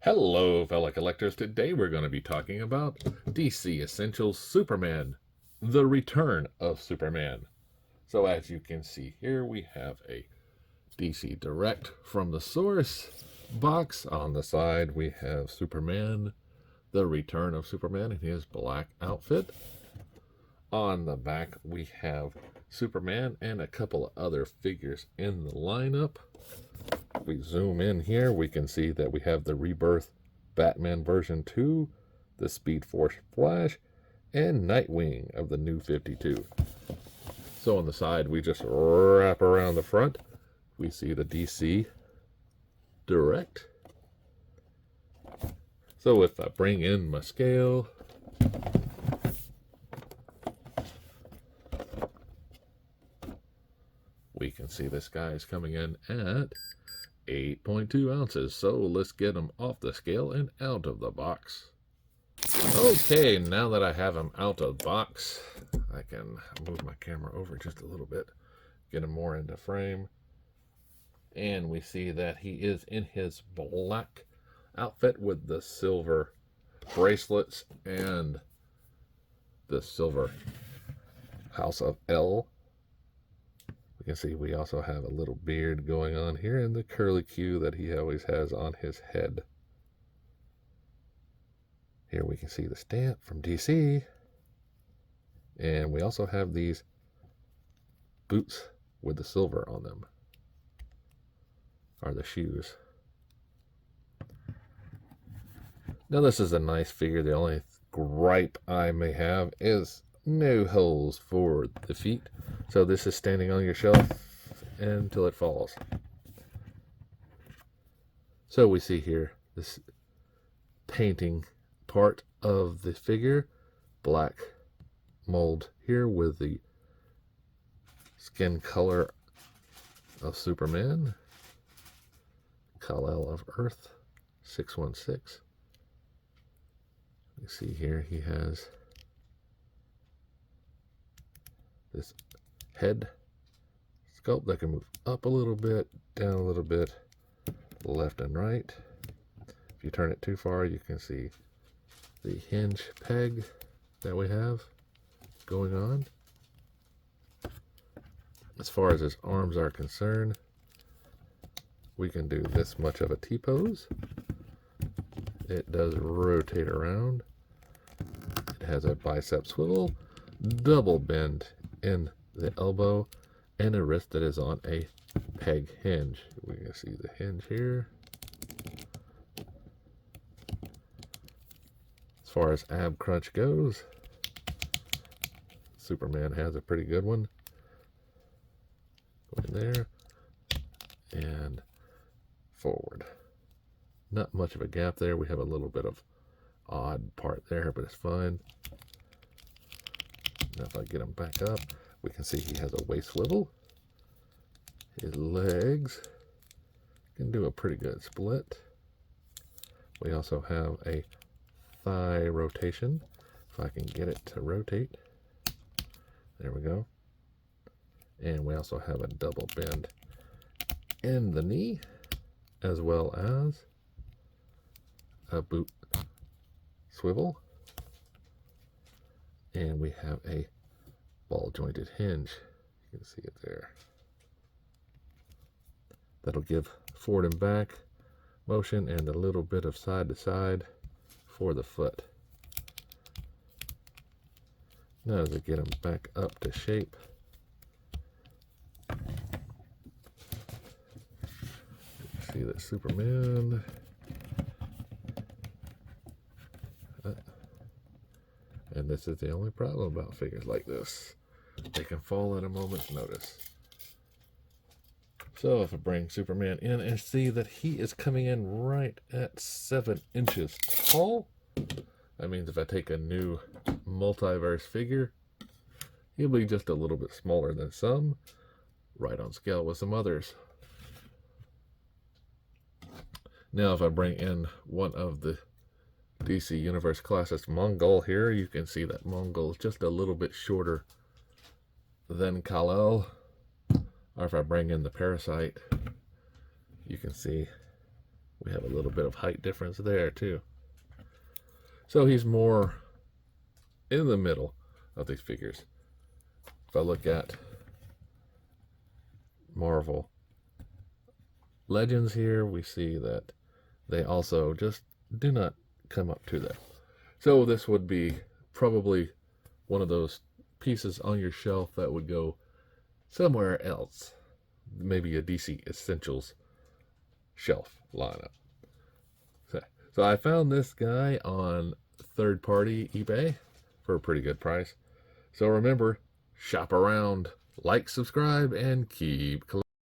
Hello, fellow collectors. Today we're going to be talking about DC Essentials Superman, The Return of Superman. So as you can see here, we have a DC Direct from the source box. On the side, we have Superman, The Return of Superman in his black outfit. On the back, we have Superman and a couple of other figures in the lineup. If we zoom in here, we can see that we have the Rebirth Batman version 2, the Speed Force Flash, and Nightwing of the New 52. So on the side, we just wrap around the front. We see the DC Direct. So if I bring in my scale, we can see this guy is coming in at 8.2 ounces. So let's get him off the scale and out of the box. Okay, now that I have him out of the box, I can move my camera over just a little bit, get him more into frame. And we see that he is in his black outfit with the silver bracelets and the silver House of L. We can see we also have a little beard going on here and the curly Q that he always has on his head. Here we can see the stamp from DC. And we also have these boots with the silver on them. Are the shoes. Now this is a nice figure. The only gripe I may have is no holes for the feet. So this is standing on your shelf until it falls. So we see here this painting part of the figure, black mold here with the skin color of Superman, Kal-El of Earth, 616. You see here he has this head sculpt that can move up a little bit, down a little bit, left and right. If you turn it too far, you can see the hinge peg that we have going on. As far as his arms are concerned, we can do this much of a T-pose. It does rotate around. It has a bicep swivel, double bend in the elbow, and a wrist that is on a peg hinge. We can see the hinge here. As far as ab crunch goes, Superman has a pretty good one. Go in there and forward. Not much of a gap there. We have a little bit of odd part there, but it's fine. Now if I get him back up, we can see he has a waist swivel. His legs can do a pretty good split. We also have a thigh rotation. If I can get it to rotate. There we go. And we also have a double bend in the knee, as well as a boot swivel. And we have a ball jointed hinge. You can see it there. That'll give forward and back motion and a little bit of side to side for the foot. Now to get them back up to shape, see that Superman. And this is the only problem about figures like this. They can fall at a moment's notice. So if I bring Superman in and see that he is coming in right at 7 inches tall, that means if I take a new multiverse figure, he'll be just a little bit smaller than some, right on scale with some others. Now if I bring in one of the DC Universe Classics Mongol here, you can see that Mongol is just a little bit shorter than Kal-El. Or if I bring in the Parasite, you can see We have a little bit of height difference there too. So he's more in the middle of these figures. If I look at Marvel Legends here, we see that they also just do not come up to that. So this would be probably one of those pieces on your shelf that would go somewhere else. Maybe a DC Essentials shelf lineup. So I found this guy on third-party eBay for a pretty good price. So remember, shop around, like, subscribe, and keep collecting.